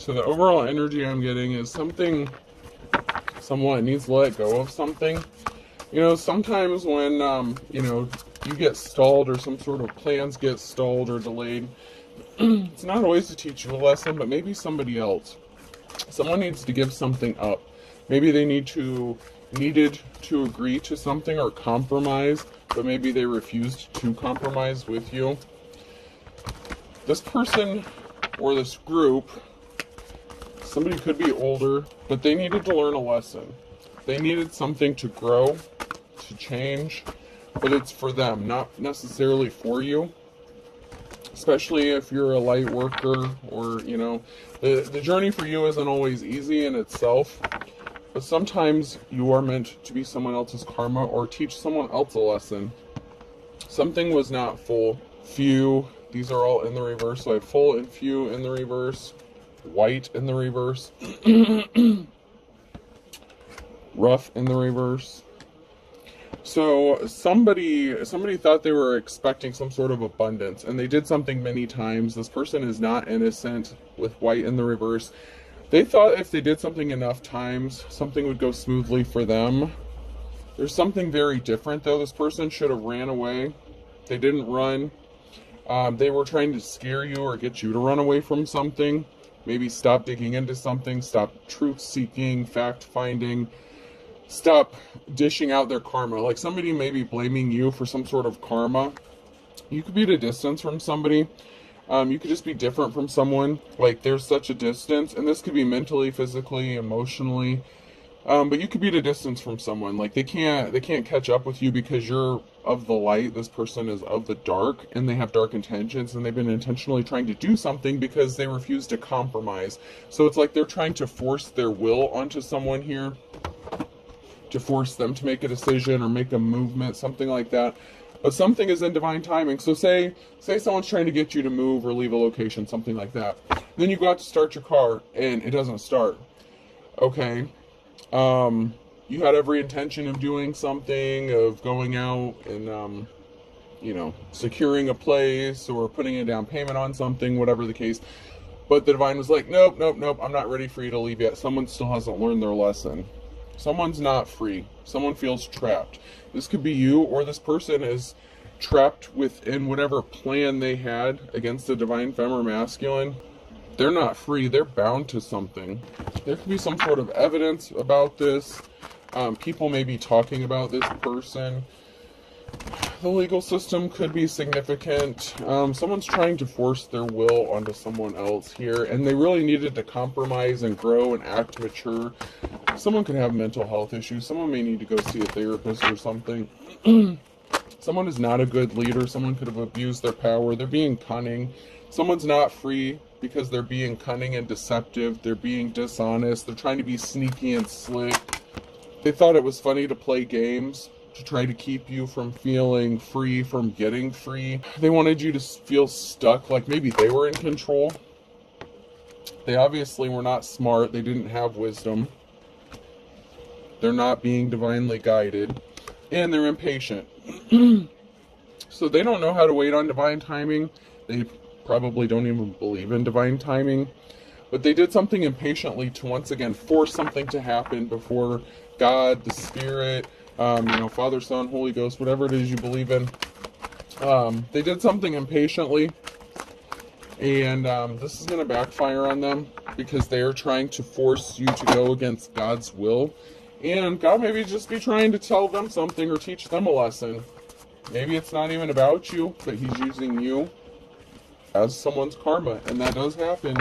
So the overall energy I'm getting is someone needs to let go of something. You know, sometimes when, you know, you get stalled or some sort of plans get stalled or delayed, it's not always to teach you a lesson, but maybe somebody else. Someone needs to give something up. Maybe they needed to agree to something or compromise, but maybe they refused to compromise with you. This person or this group, somebody could be older, but they needed to learn a lesson. They needed something to grow, to change, but it's for them, not necessarily for you. Especially if you're a light worker, or, you know, the journey for you isn't always easy in itself, but sometimes you are meant to be someone else's karma or teach someone else a lesson. Something was not full. Few, these are all in the reverse, so I have full and few in the reverse, white in the reverse, rough in the reverse. So somebody thought they were expecting some sort of abundance, and they did something many times. This person is not innocent with white in the reverse. They thought if they did something enough times, something would go smoothly for them. There's something very different, though. This person should have ran away. They didn't run. They were trying to scare you or get you to run away from something. Maybe stop digging into something, stop truth-seeking, fact-finding, stop dishing out their karma. Like somebody may be blaming you for some sort of karma. You could be at a distance from somebody. You could just be different from someone. Like there's such a distance, and this could be mentally, physically, emotionally. But you could be at a distance from someone. Like they can't catch up with you because you're of the light. This person is of the dark, and they have dark intentions, and they've been intentionally trying to do something because they refuse to compromise. So it's like they're trying to force their will onto someone here, to force them to make a decision or make a movement, something like that. But something is in divine timing. So say someone's trying to get you to move or leave a location, something like that. Then you go out to start your car and it doesn't start. Okay. You had every intention of doing something, of going out and, you know, securing a place or putting a down payment on something, whatever the case. But the divine was like, nope, I'm not ready for you to leave yet. Someone still hasn't learned their lesson. Someone's not free. Someone feels trapped. This could be you, or this person is trapped within whatever plan they had against the divine femme or masculine. They're not free. They're bound to something. There could be some sort of evidence about this. People may be talking about this person. The legal system could be significant. Someone's trying to force their will onto someone else here, and they really needed to compromise and grow and act mature. Someone could have mental health issues. Someone may need to go see a therapist or something. Someone is not a good leader. Someone could have abused their power. They're being cunning. Someone's not free because they're being cunning and deceptive. They're being dishonest. They're trying to be sneaky and slick. They thought it was funny to play games to try to keep you from feeling free, from getting free. They wanted you to feel stuck, like maybe they were in control. They obviously were not smart. They didn't have wisdom. They're not being divinely guided. And they're impatient. So they don't know how to wait on divine timing. They probably don't even believe in divine timing. But they did something impatiently to once again force something to happen before God, the Spirit, you know, Father, Son, Holy Ghost, whatever it is you believe in. They did something impatiently, and this is going to backfire on them because they are trying to force you to go against God's will. And God maybe just be trying to tell them something or teach them a lesson. Maybe it's not even about you, but He's using you as someone's karma, and that does happen.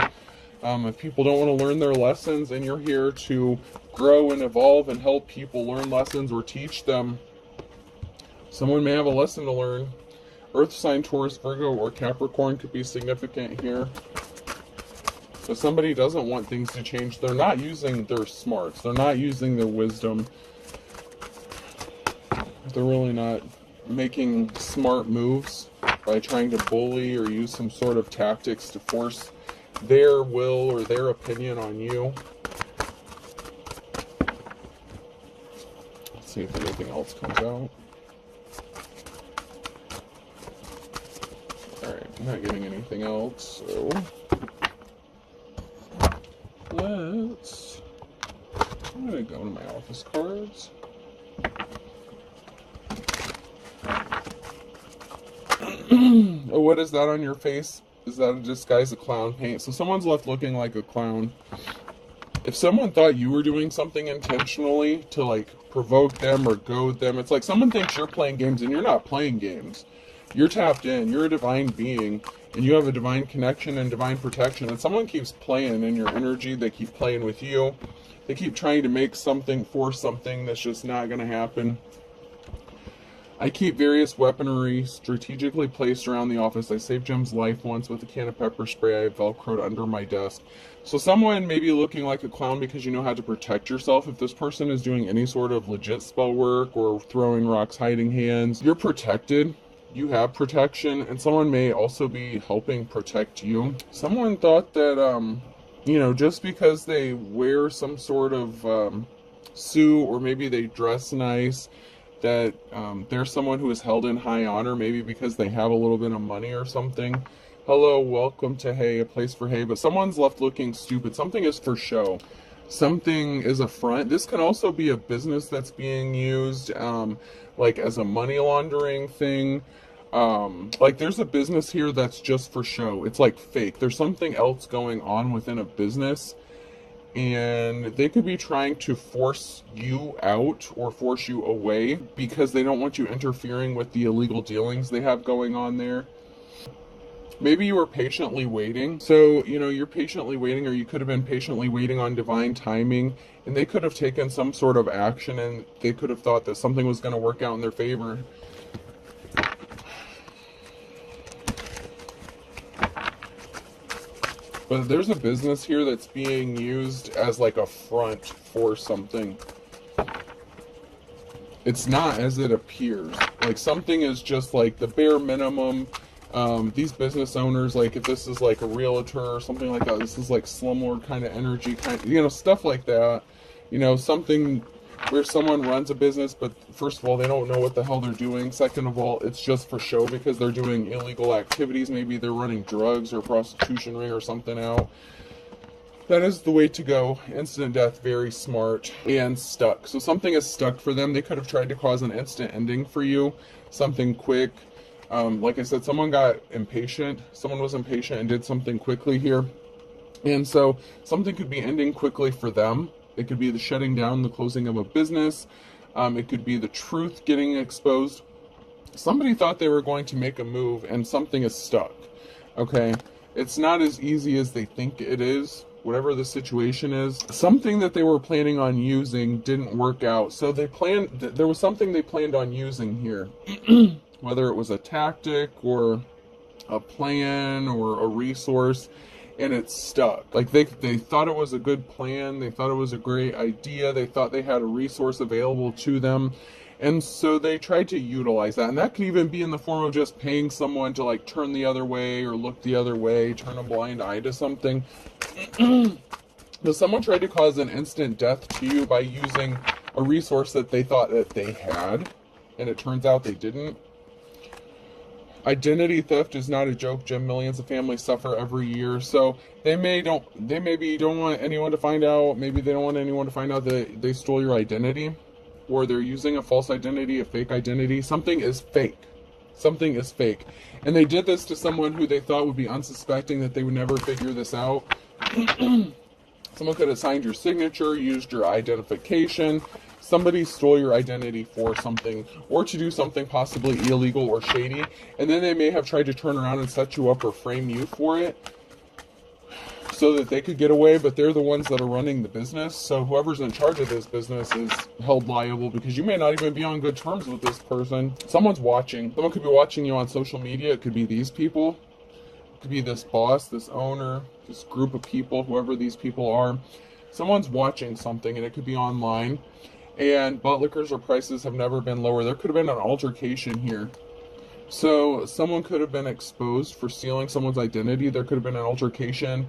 If people don't want to learn their lessons and you're here to grow and evolve and help people learn lessons or teach them, someone may have a lesson to learn. Earth sign, Taurus, Virgo, or Capricorn could be significant here. So somebody doesn't want things to change. They're not using their smarts. They're not using their wisdom. They're really not making smart moves by trying to bully or use some sort of tactics to force their will or their opinion on you. Let's see if anything else comes out. Alright, I'm not getting anything else, so I'm gonna go to my office cards. Oh, what is that on your face? Is that a disguise of clown paint? So someone's left looking like a clown. If someone thought you were doing something intentionally to like provoke them or goad them, it's like someone thinks you're playing games and you're not playing games. You're tapped in, you're a divine being, and you have a divine connection and divine protection. And someone keeps playing in your energy, they keep playing with you. They keep trying to make something, force something that's just not going to happen. I keep various weaponry strategically placed around the office. I saved Jim's life once with a can of pepper spray I have velcroed under my desk. So someone may be looking like a clown because you know how to protect yourself. If this person is doing any sort of legit spell work or throwing rocks, hiding hands, you're protected. You have protection, and someone may also be helping protect you. Someone thought that, just because they wear some sort of suit or maybe they dress nice, that they're someone who is held in high honor, maybe because they have a little bit of money or something. Hello, welcome to Hay, a place for hay. But someone's left looking stupid. Something is for show. Something is a front. This can also be a business that's being used like as a money laundering thing. Like there's a business here that's just for show. It's like fake. There's something else going on within a business, and they could be trying to force you out or force you away because they don't want you interfering with the illegal dealings they have going on there. Maybe you were patiently waiting. So, you're patiently waiting, or you could have been patiently waiting on divine timing, and they could have taken some sort of action, and they could have thought that something was going to work out in their favor. But there's a business here that's being used as like a front for something. It's not as it appears. Like something is just like the bare minimum. These business owners, like if this is like a realtor or something like that, this is like slumlord kind of energy, stuff like that. Something where someone runs a business, but first of all, they don't know what the hell they're doing. Second of all, it's just for show because they're doing illegal activities. Maybe they're running drugs or prostitution ring or something out. That is the way to go. Instant death, very smart, and stuck. So something is stuck for them. They could have tried to cause an instant ending for you, something quick. Like I said, someone got impatient. Someone was impatient and did something quickly here. And so something could be ending quickly for them. It could be the shutting down, the closing of a business. It could be the truth getting exposed. Somebody thought they were going to make a move and something is stuck. Okay? It's not as easy as they think it is, whatever the situation is. Something that they were planning on using didn't work out. So there was something they planned on using here. Whether it was a tactic or a plan or a resource, and it's stuck. Like they thought it was a good plan, they thought it was a great idea, they thought they had a resource available to them, and so they tried to utilize that. And that could even be in the form of just paying someone to like turn the other way or look the other way, turn a blind eye to something. So someone tried to cause an instant death to you by using a resource that they thought that they had, and it turns out they didn't. Identity theft is not a joke, Jim. Millions of families suffer every year. So they maybe don't want anyone to find out. Maybe they don't want anyone to find out that they stole your identity, or they're using a false identity, a fake identity. Something is fake. Something is fake. And they did this to someone who they thought would be unsuspecting, that they would never figure this out. Someone could have signed your signature, used your identification. Somebody stole your identity for something, or to do something possibly illegal or shady, and then they may have tried to turn around and set you up or frame you for it so that they could get away, but they're the ones that are running the business. So whoever's in charge of this business is held liable, because you may not even be on good terms with this person. Someone's watching. Someone could be watching you on social media. It could be these people. It could be this boss, this owner, this group of people, whoever these people are. Someone's watching something, and it could be online. And butt liquors or prices have never been lower. There could have been an altercation here. So someone could have been exposed for stealing someone's identity. There could have been an altercation,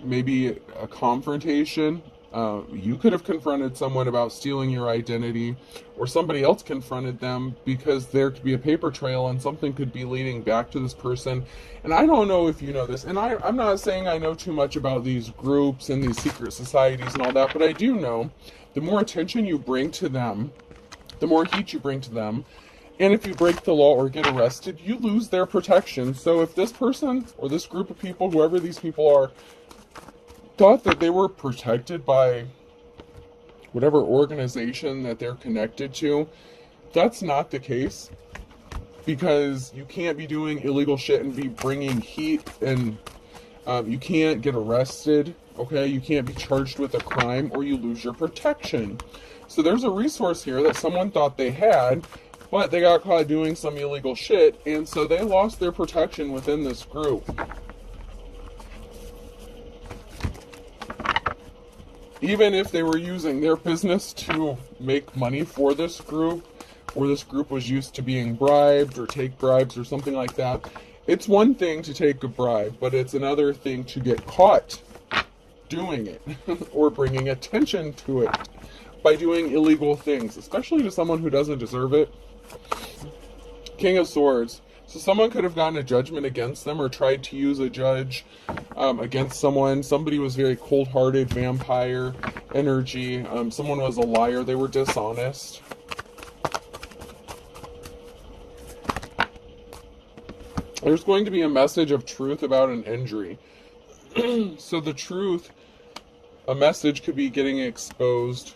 maybe a confrontation. You could have confronted someone about stealing your identity, or somebody else confronted them because there could be a paper trail and something could be leading back to this person. And I don't know if you know this, and I'm not saying I know too much about these groups and these secret societies and all that, but I do know the more attention you bring to them, the more heat you bring to them, and if you break the law or get arrested, you lose their protection. So if this person or this group of people, whoever these people are, thought that they were protected by whatever organization that they're connected to, that's not the case, because you can't be doing illegal shit and be bringing heat, and you can't get arrested, okay? You can't be charged with a crime, or you lose your protection. So there's a resource here that someone thought they had, but they got caught doing some illegal shit, and so they lost their protection within this group. Even if they were using their business to make money for this group, or this group was used to being bribed or take bribes or something like that, it's one thing to take a bribe, but it's another thing to get caught doing it or bringing attention to it by doing illegal things, especially to someone who doesn't deserve it. King of Swords. So someone could have gotten a judgment against them or tried to use a judge against someone. Somebody was very cold-hearted, vampire energy. Someone was a liar. They were dishonest. There's going to be a message of truth about an injury. So the truth, a message could be getting exposed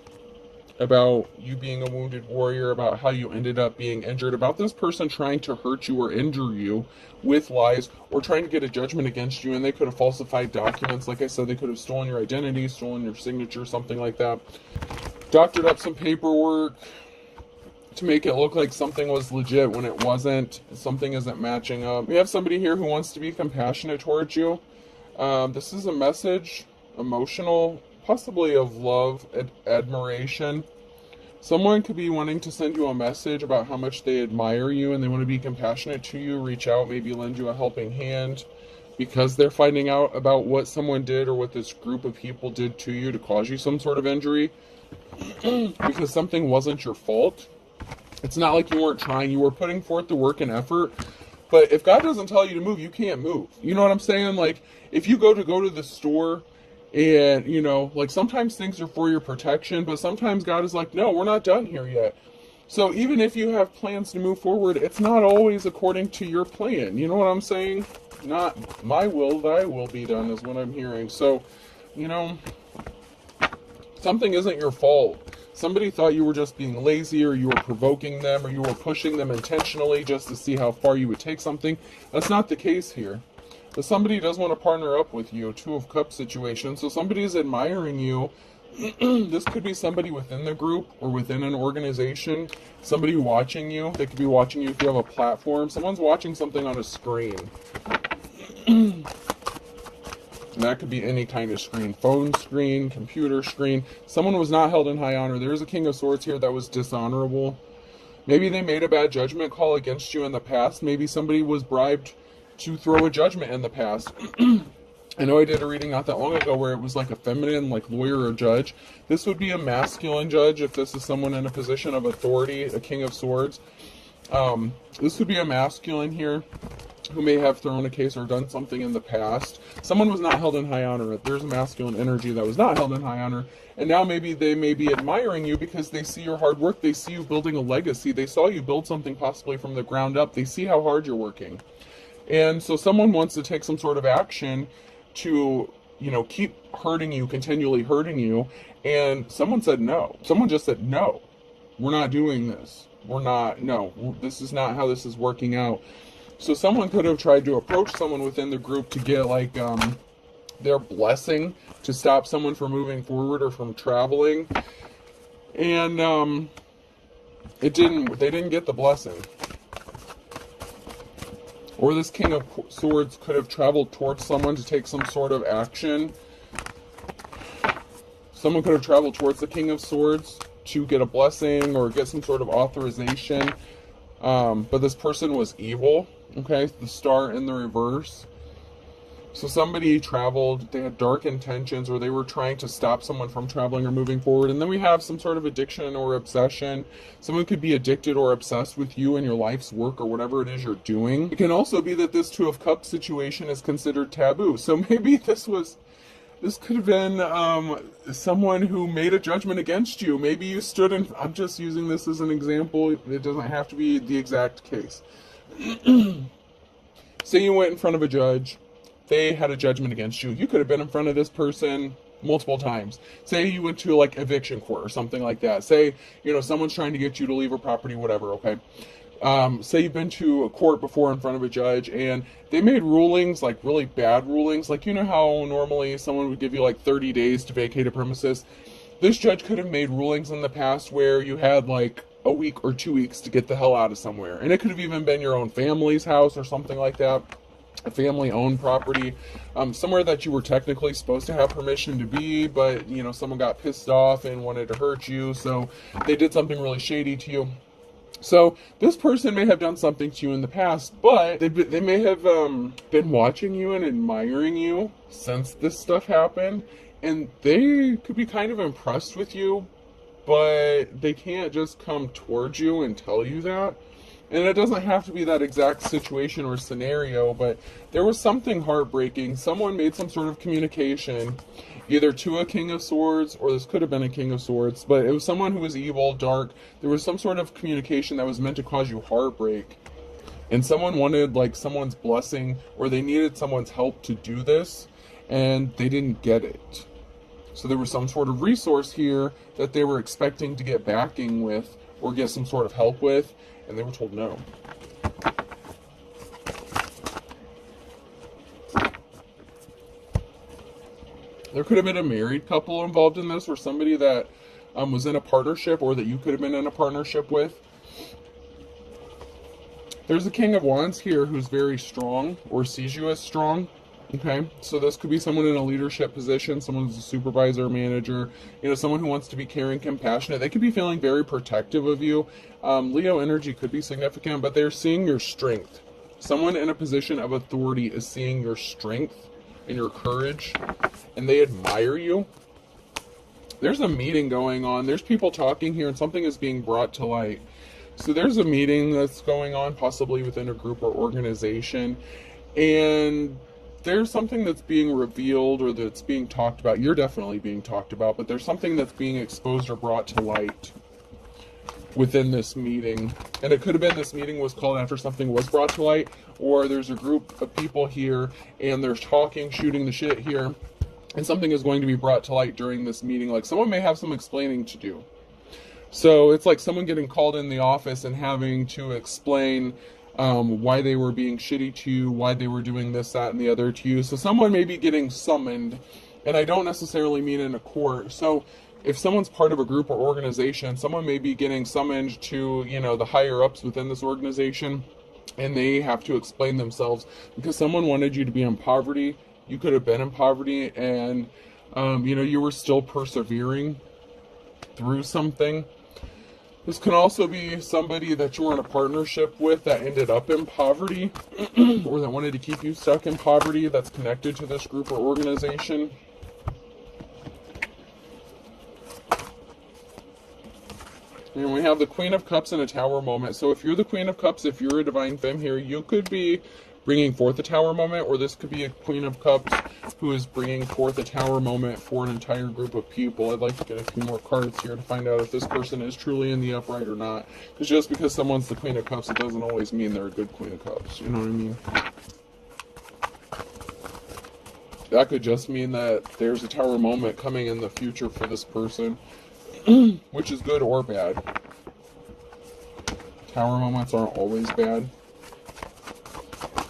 about you being a wounded warrior, about how you ended up being injured, about this person trying to hurt you or injure you with lies, or trying to get a judgment against you, and they could have falsified documents. Like I said, they could have stolen your identity, stolen your signature, something like that. Doctored up some paperwork to make it look like something was legit when it wasn't. Something isn't matching up. We have somebody here who wants to be compassionate towards you. This is a message, emotional, possibly of love, admiration. Someone could be wanting to send you a message about how much they admire you and they want to be compassionate to you, reach out, maybe lend you a helping hand because they're finding out about what someone did or what this group of people did to you to cause you some sort of injury because something wasn't your fault. It's not like you weren't trying, you were putting forth the work and effort. But if God doesn't tell you to move, you can't move. You know what I'm saying? Like, if you go to the store, and, you know, like sometimes things are for your protection, but sometimes God is like, no, we're not done here yet. So even if you have plans to move forward, it's not always according to your plan. You know what I'm saying? Not my will, thy will be done is what I'm hearing. So, you know, something isn't your fault. Somebody thought you were just being lazy, or you were provoking them, or you were pushing them intentionally just to see how far you would take something. That's not the case here. But somebody does want to partner up with you, Two of Cups situation. So somebody is admiring you. This could be somebody within the group or within an organization. Somebody watching you. They could be watching you if you have a platform. Someone's watching something on a screen. And that could be any kind of screen. Phone screen, computer screen. Someone was not held in high honor. There's a King of Swords here that was dishonorable. Maybe they made a bad judgment call against you in the past. Maybe somebody was bribed to throw a judgment in the past. I know I did a reading not that long ago where it was like a feminine, like lawyer or judge. This would be a masculine judge if this is someone in a position of authority, a King of Swords. This would be a masculine here who may have thrown a case or done something in the past. Someone was not held in high honor. There's a masculine energy that was not held in high honor. And now maybe they may be admiring you because they see your hard work. They see you building a legacy. They saw you build something possibly from the ground up. They see how hard you're working. And so someone wants to take some sort of action to, you know, keep hurting you, continually hurting you. And someone said no. Someone just said, no, we're not doing this. No, this is not how this is working out. So someone could have tried to approach someone within the group to get like their blessing to stop someone from moving forward or from traveling. And they didn't get the blessing. Or this King of Swords could have traveled towards someone to take some sort of action. Someone could have traveled towards the King of Swords to get a blessing or get some sort of authorization. But this person was evil. Okay, the Star in the reverse. So somebody traveled, they had dark intentions, or they were trying to stop someone from traveling or moving forward. And then we have some sort of addiction or obsession. Someone could be addicted or obsessed with you and your life's work or whatever it is you're doing. It can also be that this Two of Cups situation is considered taboo. So maybe this could have been someone who made a judgment against you. Maybe you stood in, I'm just using this as an example. It doesn't have to be the exact case. Say you went in front of a judge. They had a judgment against you. You could have been in front of this person multiple times. Say you went to like eviction court or something like that. Say, someone's trying to get you to leave a property, whatever, okay? Say you've been to a court before in front of a judge and they made rulings, like really bad rulings. Like, how normally someone would give you like 30 days to vacate a premises? This judge could have made rulings in the past where you had like a week or 2 weeks to get the hell out of somewhere. And it could have even been your own family's house or something like that. A family-owned property, somewhere that you were technically supposed to have permission to be, but, someone got pissed off and wanted to hurt you, so they did something really shady to you. So this person may have done something to you in the past, but they may have been watching you and admiring you since this stuff happened, and they could be kind of impressed with you, but they can't just come towards you and tell you that. And it doesn't have to be that exact situation or scenario, but there was something heartbreaking. Someone made some sort of communication, either to a King of Swords, or this could have been a King of Swords, but it was someone who was evil, dark. There was some sort of communication that was meant to cause you heartbreak. And someone wanted like someone's blessing, or they needed someone's help to do this, and they didn't get it. So there was some sort of resource here that they were expecting to get backing with, or get some sort of help with, and they were told no. There could have been a married couple involved in this, or somebody that was in a partnership, or that you could have been in a partnership with. There's a King of Wands here who's very strong, or sees you as strong. Okay, so this could be someone in a leadership position, someone who's a supervisor, manager, someone who wants to be caring, compassionate. They could be feeling very protective of you. Leo energy could be significant, but they're seeing your strength. Someone in a position of authority is seeing your strength and your courage, and they admire you. There's a meeting going on. There's people talking here, and something is being brought to light. So there's a meeting that's going on, possibly within a group or organization, and there's something that's being revealed, or that's being talked about. You're definitely being talked about, but there's something that's being exposed or brought to light within this meeting. And it could have been this meeting was called after something was brought to light, or there's a group of people here and they're talking, shooting the shit here, and something is going to be brought to light during this meeting. Like someone may have some explaining to do. So it's like someone getting called in the office and having to explain why they were being shitty to you, why they were doing this, that, and the other to you. So someone may be getting summoned, and I don't necessarily mean in a court. So if someone's part of a group or organization, someone may be getting summoned to, the higher ups within this organization, and they have to explain themselves because someone wanted you to be in poverty. You could have been in poverty, and you were still persevering through something. This can also be somebody that you were in a partnership with that ended up in poverty, or that wanted to keep you stuck in poverty, that's connected to this group or organization. And we have the Queen of Cups and a Tower moment. So if you're the Queen of Cups, if you're a divine femme here, you could be bringing forth a Tower moment, or this could be a Queen of Cups who is bringing forth a Tower moment for an entire group of people. I'd like to get a few more cards here to find out if this person is truly in the upright or not. Because just because someone's the Queen of Cups, it doesn't always mean they're a good Queen of Cups. You know what I mean? That could just mean that there's a Tower moment coming in the future for this person, which is good or bad. Tower moments aren't always bad.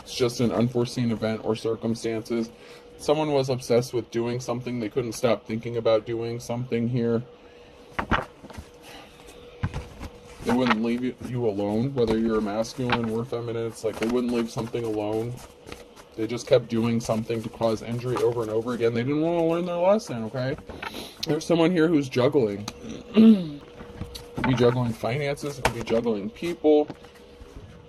It's just an unforeseen event or circumstances. Someone was obsessed with doing something. They couldn't stop thinking about doing something here. They wouldn't leave you alone, whether you're a masculine or feminine. It's like they wouldn't leave something alone. They just kept doing something to cause injury over and over again. They didn't want to learn their lesson, okay? There's someone here who's juggling. It could be juggling finances. It could be juggling people.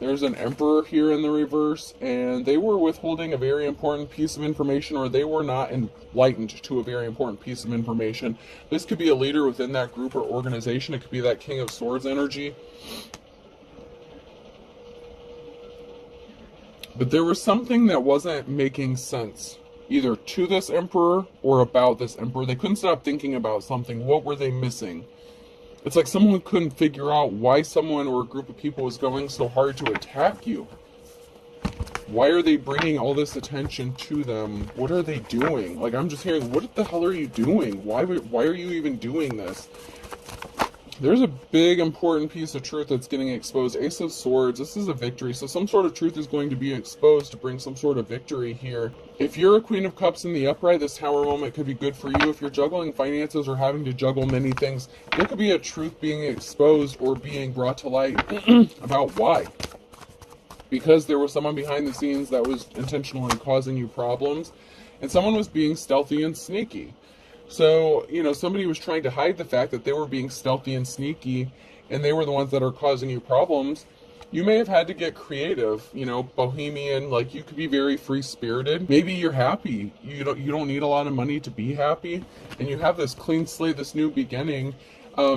There's an Emperor here in the reverse, and they were withholding a very important piece of information, or they were not enlightened to a very important piece of information. This could be a leader within that group or organization. It could be that King of Swords energy. But there was something that wasn't making sense, either to this Emperor or about this Emperor. They couldn't stop thinking about something. What were they missing? It's like someone couldn't figure out why someone or a group of people was going so hard to attack you. Why are they bringing all this attention to them? What are they doing? Like, I'm just hearing, what the hell are you doing? Why are you even doing this? There's a big important piece of truth that's getting exposed. Ace of Swords, this is a victory. So some sort of truth is going to be exposed to bring some sort of victory here. If you're a Queen of Cups in the upright, this Tower moment could be good for you. If you're juggling finances or having to juggle many things, there could be a truth being exposed or being brought to light about why. Because there was someone behind the scenes that was intentionally causing you problems, and someone was being stealthy and sneaky. So, you know, somebody was trying to hide the fact that they were being stealthy and sneaky, and they were the ones that are causing you problems. You may have had to get creative, you know, bohemian, like you could be very free-spirited. Maybe you're happy. You don't need a lot of money to be happy, and you have this clean slate, this new beginning.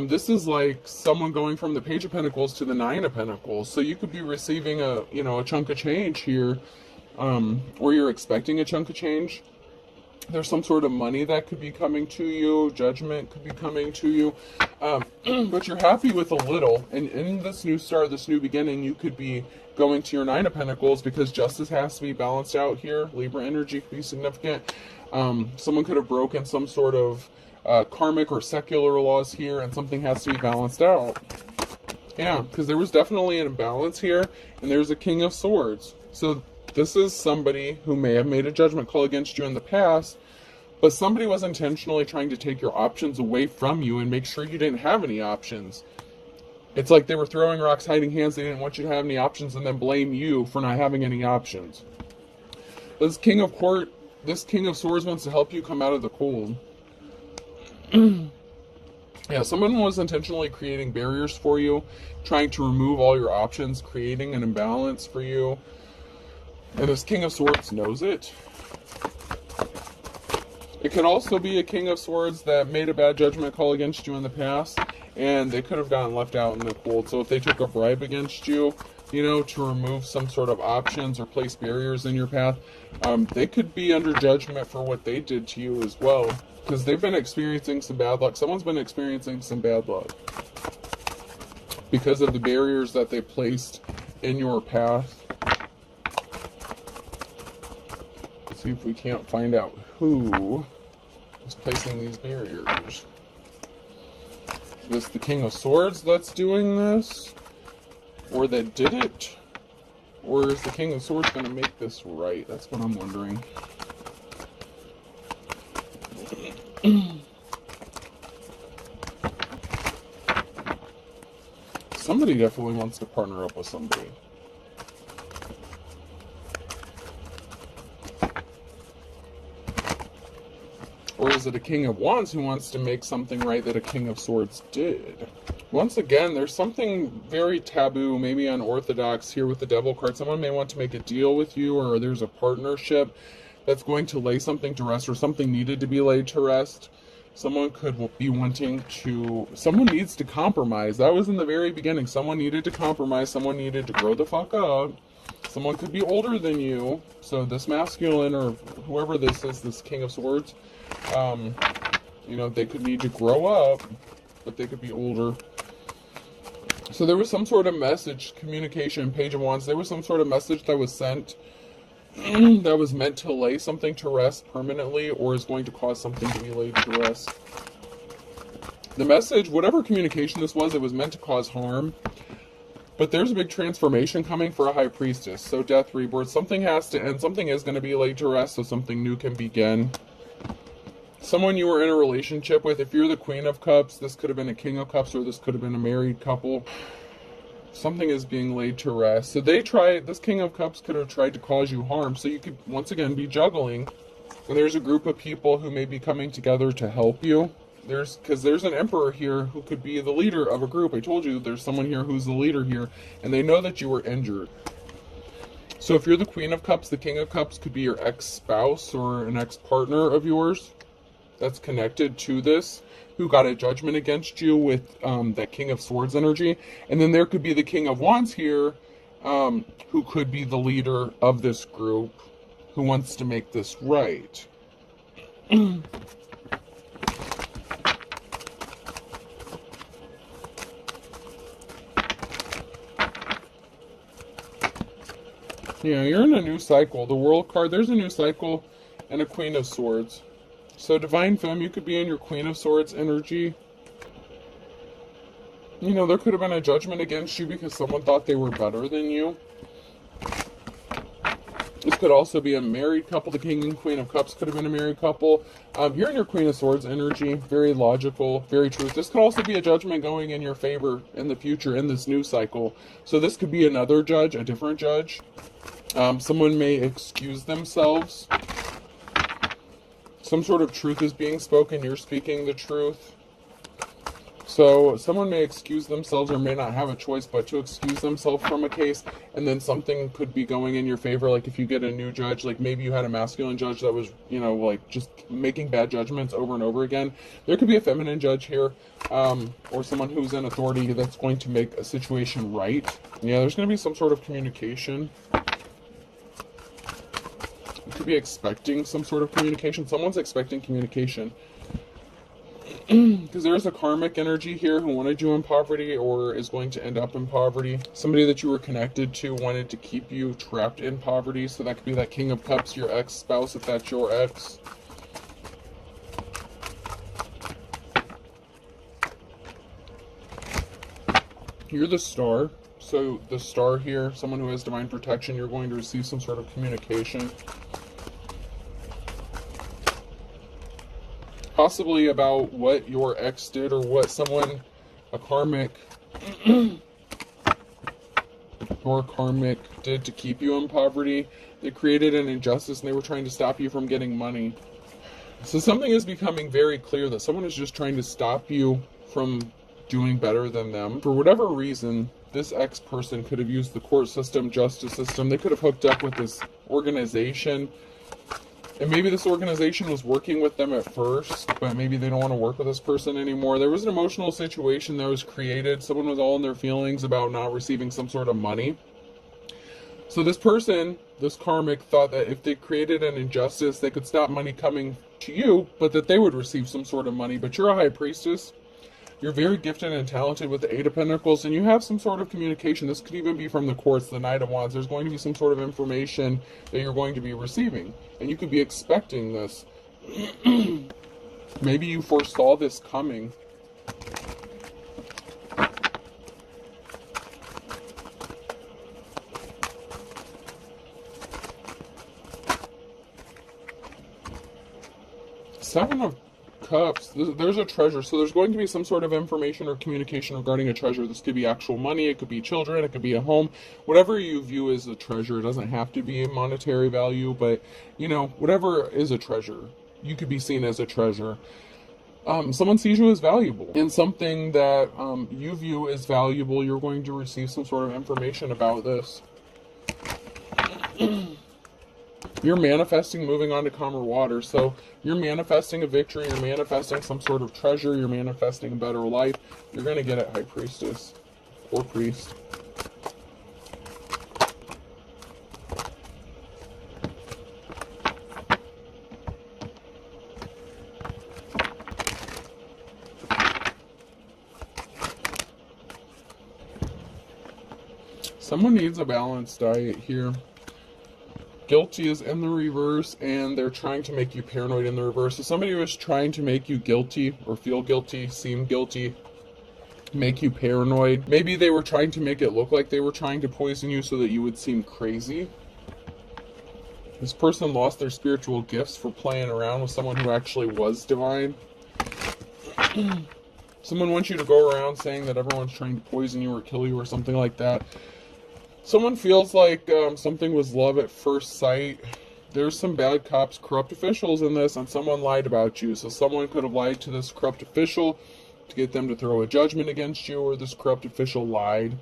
This is like someone going from the Page of Pentacles to the Nine of Pentacles. So you could be receiving a chunk of change here, or you're expecting a chunk of change. There's some sort of money that could be coming to you. Judgment could be coming to you. But you're happy with a little. And in this new start, this new beginning, you could be going to your Nine of Pentacles because justice has to be balanced out here. Libra energy could be significant. Someone could have broken some sort of karmic or secular laws here, and something has to be balanced out. Yeah, because there was definitely an imbalance here, and there's a King of Swords. So this is somebody who may have made a judgment call against you in the past, but somebody was intentionally trying to take your options away from you and make sure you didn't have any options. It's like they were throwing rocks, hiding hands. They didn't want you to have any options and then blame you for not having any options. This King of Swords wants to help you come out of the cold. Yeah, someone was intentionally creating barriers for you, trying to remove all your options, creating an imbalance for you. And this King of Swords knows it. It could also be a King of Swords that made a bad judgment call against you in the past, and they could have gotten left out in the cold. So if they took a bribe against you, to remove some sort of options or place barriers in your path, they could be under judgment for what they did to you as well. Because they've been experiencing some bad luck. Someone's been experiencing some bad luck because of the barriers that they placed in your path. Let's see if we can't find out who is placing these barriers. Is this the King of Swords that's doing this? Or that did it? Or is the King of Swords going to make this right? That's what I'm wondering. Somebody definitely wants to partner up with somebody. Or is it a King of Wands who wants to make something right that a King of Swords did? Once again, there's something very taboo, maybe unorthodox here with the Devil card. Someone may want to make a deal with you, or there's a partnership that's going to lay something to rest, or something needed to be laid to rest. Someone could be wanting to... Someone needs to compromise. That was in the very beginning. Someone needed to compromise. Someone needed to grow the fuck up. Someone could be older than you. So this masculine, or whoever this is, this King of Swords, they could need to grow up, but they could be older. So there was some sort of message, communication, Page of Wands. There was some sort of message that was sent that was meant to lay something to rest permanently, or is going to cause something to be laid to rest. The message, whatever communication this was, it was meant to cause harm. But there's a big transformation coming for a High Priestess. So death, rebirth, something has to end. Something is going to be laid to rest so something new can begin. Someone you were in a relationship with, if you're the Queen of Cups, this could have been a King of Cups, or this could have been a married couple. Something is being laid to rest. So this King of Cups could have tried to cause you harm. So you could, once again, be juggling. And there's a group of people who may be coming together to help you. Because there's an emperor here who could be the leader of a group. I told you there's someone here who's the leader here, and they know that you were injured. So if you're the Queen of Cups, the King of Cups could be your ex-spouse or an ex-partner of yours that's connected to this, who got a judgment against you with that King of Swords energy. And then there could be the King of Wands here, who could be the leader of this group, who wants to make this right. Yeah, you're in a new cycle. The World card, there's a new cycle and a Queen of Swords. So Divine Femme, you could be in your Queen of Swords energy. You know, there could have been a judgment against you because someone thought they were better than you. This could also be a married couple. The King and Queen of Cups could have been a married couple. You're in your Queen of Swords energy. Very logical, very true. This could also be a judgment going in your favor in the future in this new cycle. So this could be another judge, a different judge. Someone may excuse themselves. Some sort of truth is being spoken. You're speaking the truth. So someone may excuse themselves or may not have a choice but to excuse themselves from a case, and then something could be going in your favor. Like if you get a new judge, like maybe you had a masculine judge that was, you know, like just making bad judgments over and over again. There could be a feminine judge here, or someone who's in authority that's going to make a situation right. Yeah, there's going to be some sort of communication. You could be expecting some sort of communication. Someone's expecting communication. Because there's a karmic energy here who wanted you in poverty or is going to end up in poverty. Somebody that you were connected to wanted to keep you trapped in poverty. So that could be that King of Cups, your ex-spouse, if that's your ex. You're the Star. So the Star here, someone who has divine protection, you're going to receive some sort of communication. Possibly about what your ex did or what someone, a karmic, or karmic did to keep you in poverty. They created an injustice and they were trying to stop you from getting money. So something is becoming very clear that someone is just trying to stop you from doing better than them. For whatever reason, this ex-person could have used the court system, justice system. They could have hooked up with this organization. And maybe this organization was working with them at first, but maybe they don't want to work with this person anymore. There was an emotional situation that was created. Someone was all in their feelings about not receiving some sort of money. So this person, this karmic, thought that if they created an injustice, they could stop money coming to you, but that they would receive some sort of money. But you're a high priestess. You're very gifted and talented with the Eight of Pentacles, and you have some sort of communication. This could even be from the courts, the Knight of Wands. There's going to be some sort of information that you're going to be receiving, and you could be expecting this. Maybe you foresaw this coming. Seven of Cups, there's a treasure, so there's going to be some sort of information or communication regarding a treasure. This could be actual money, it could be children, it could be a home, whatever you view as a treasure. It doesn't have to be a monetary value, but you know, whatever is a treasure, you could be seen as a treasure. Someone sees you as valuable, and something that you view as valuable, you're going to receive some sort of information about this. You're manifesting moving on to calmer water. So you're manifesting a victory, you're manifesting some sort of treasure, you're manifesting a better life. You're going to get it, High Priestess or Priest. Someone needs a balanced diet here. Guilty is in the reverse, and they're trying to make you paranoid in the reverse. So somebody was trying to make you guilty or feel guilty, seem guilty, make you paranoid. Maybe they were trying to make it look like they were trying to poison you so that you would seem crazy. This person lost their spiritual gifts for playing around with someone who actually was divine. Someone wants you to go around saying that everyone's trying to poison you or kill you or something like that. Someone feels like something was love at first sight. there's some bad cops, corrupt officials in this, and someone lied about you. So someone could have lied to this corrupt official to get them to throw a judgment against you, or this corrupt official lied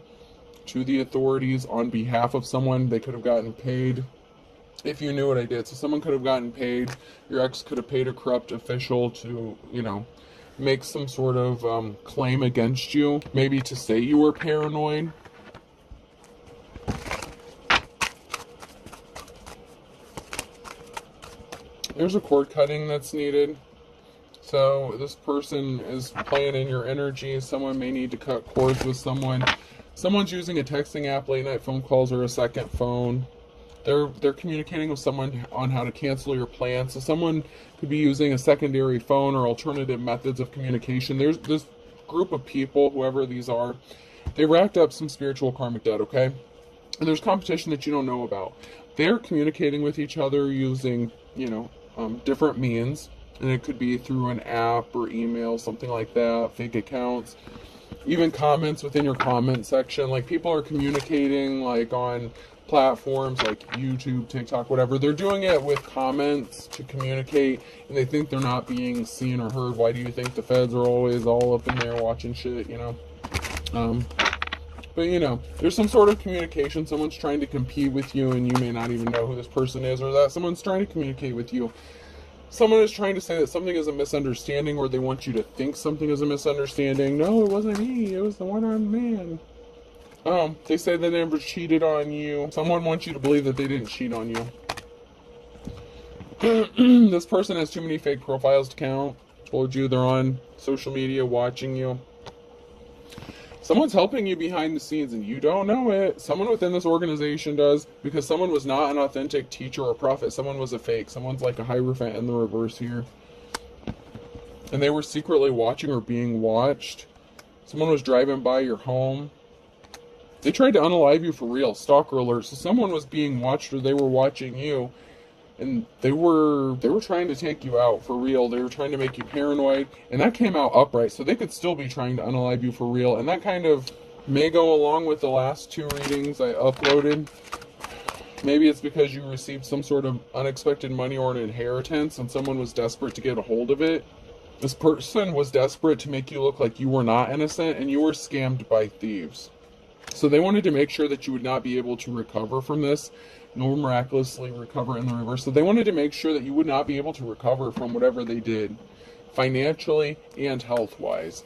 to the authorities on behalf of someone. They could have gotten paid. If you knew what I did, so someone could have gotten paid. Your ex could have paid a corrupt official to, make some sort of claim against you, maybe to say you were paranoid. There's a cord cutting that's needed. So this person is playing in your energy. Someone may need to cut cords with someone. Someone's using a texting app, late night phone calls, or a second phone. They're communicating with someone on how to cancel your plans. So someone could be using a secondary phone or alternative methods of communication. There's this group of people, whoever these are, they racked up some spiritual karmic debt, okay? And there's competition that you don't know about. They're communicating with each other using, different means. And it could be through an app or email, something like that, fake accounts. Even comments within your comment section. Like, people are communicating, like, on platforms like YouTube, TikTok, whatever. They're doing it with comments to communicate, and they think they're not being seen or heard. Why do you think the feds are always all up in there watching shit, But, there's some sort of communication. Someone's trying to compete with you, and you may not even know who this person is, or that someone's trying to communicate with you. Someone is trying to say that something is a misunderstanding, or they want you to think something is a misunderstanding. No, it wasn't me. It was the one-armed man. They say they never cheated on you. Someone wants you to believe that they didn't cheat on you. This person has too many fake profiles to count. Told you they're on social media watching you. Someone's helping you behind the scenes and you don't know it. Someone within this organization does, because someone was not an authentic teacher or prophet. Someone was a fake. Someone's like a Hierophant in the reverse here. And they were secretly watching or being watched. Someone was driving by your home. They tried to unalive you for real. Stalker alert. So someone was being watched, or they were watching you. And they were trying to take you out for real. They were trying to make you paranoid. And that came out upright. So they could still be trying to unalive you for real. And that kind of may go along with the last two readings I uploaded. Maybe it's because you received some sort of unexpected money or an inheritance, and someone was desperate to get a hold of it. This person was desperate to make you look like you were not innocent, and you were scammed by thieves. So they wanted to make sure that you would not be able to recover from this, nor miraculously recover in the reverse. So they wanted to make sure that you would not be able to recover from whatever they did, financially and health-wise.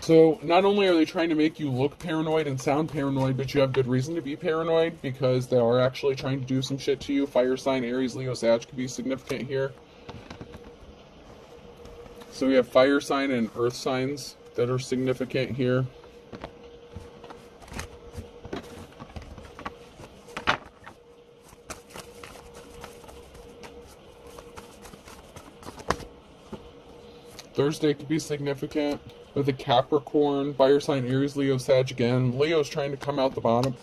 So not only are they trying to make you look paranoid and sound paranoid, but you have good reason to be paranoid, because they are actually trying to do some shit to you. Fire sign, Aries, Leo, Sag could be significant here. So we have fire sign and earth signs that are significant here. Thursday could be significant with a Capricorn, fire sign, Aries, Leo, Sag again. Leo's trying to come out the bottom.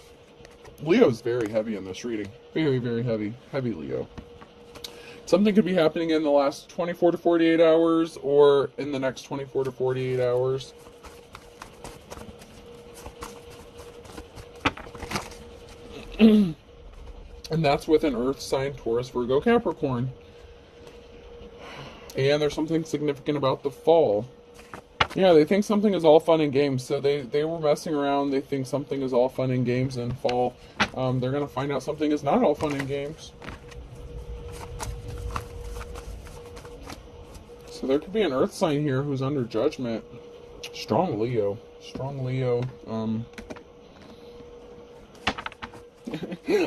Leo's very heavy in this reading. Very, very heavy. Heavy Leo. Something could be happening in the last 24 to 48 hours or in the next 24 to 48 hours. And that's with an earth sign, Taurus, Virgo, Capricorn. And there's something significant about the fall. Yeah, they think something is all fun and games. So they were messing around. They think something is all fun and games in fall. They're going to find out something is not all fun and games. So there could be an earth sign here who's under judgment. Strong Leo. Strong Leo.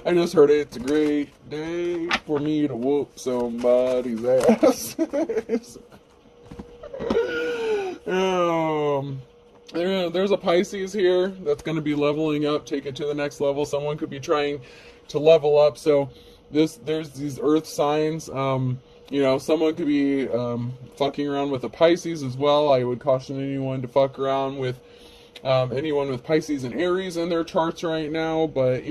I just heard it. It's a great day for me to whoop somebody's ass. There's a Pisces here that's going to be leveling up, take it to the next level. Someone could be trying to level up. So there's these earth signs. Someone could be fucking around with a Pisces as well. I would caution anyone to fuck around with anyone with Pisces and Aries in their charts right now. But,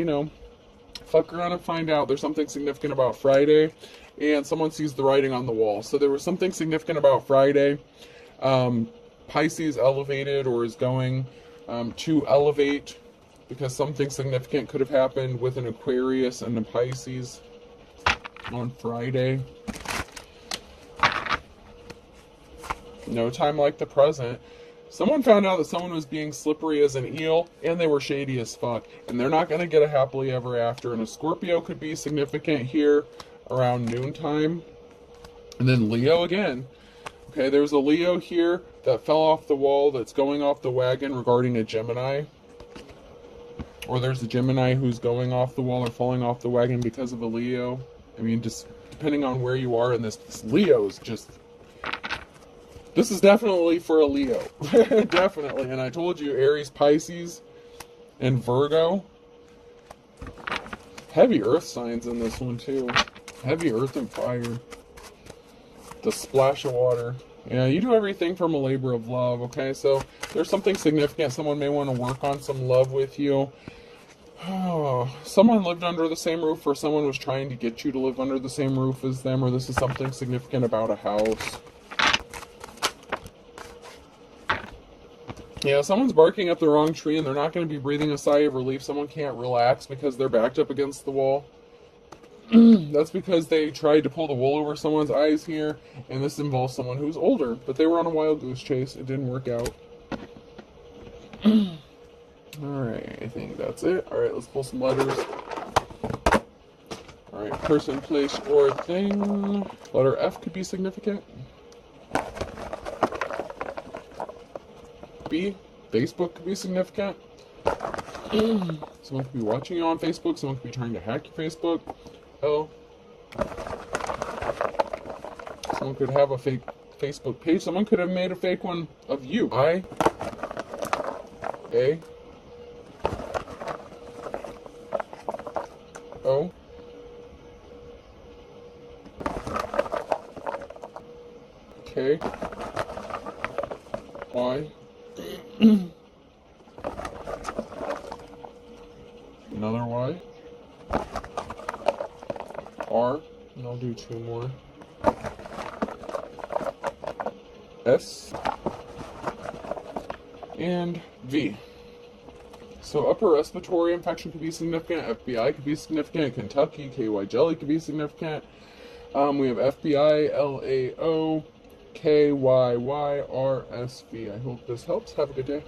fuck around and find out. There's something significant about Friday, and someone sees the writing on the wall. So there was something significant about Friday. Pisces elevated, or is going to elevate, because something significant could have happened with an Aquarius and a Pisces. on Friday. No time like the present. Someone found out that someone was being slippery as an eel, and they were shady as fuck. And they're not going to get a happily ever after. And a Scorpio could be significant here around noontime. And then Leo again. Okay, there's a Leo here that fell off the wall that's going off the wagon regarding a Gemini. Or there's a Gemini who's going off the wall or falling off the wagon because of a Leo. I mean, just depending on where you are in this Leo is just... This is definitely for a Leo. Definitely. And I told you, Aries, Pisces, and Virgo. Heavy earth signs in this one, too. Heavy earth and fire. The splash of water. Yeah, you do everything from a labor of love, okay? So there's something significant. Someone may want to work on some love with you. Oh, someone lived under the same roof, or someone was trying to get you to live under the same roof as them, or this is something significant about a house. Yeah, someone's barking up the wrong tree and they're not going to be breathing a sigh of relief. Someone can't relax because they're backed up against the wall. That's because they tried to pull the wool over someone's eyes here, and this involves someone who's older, but they were on a wild goose chase. It didn't work out. Alright, I think that's it. Alright, let's pull some letters. Alright, person, place, or thing. Letter F could be significant. B, Facebook could be significant. Someone could be watching you on Facebook. Someone could be trying to hack your Facebook. L, someone could have a fake Facebook page. Someone could have made a fake one of you. I, A, O, K, Y, another Y, R, and I'll do two more, S, and V. So upper respiratory infection could be significant, FBI could be significant, Kentucky, KY jelly could be significant. We have FBI, LAO, KYY, RSV. I hope this helps. Have a good day.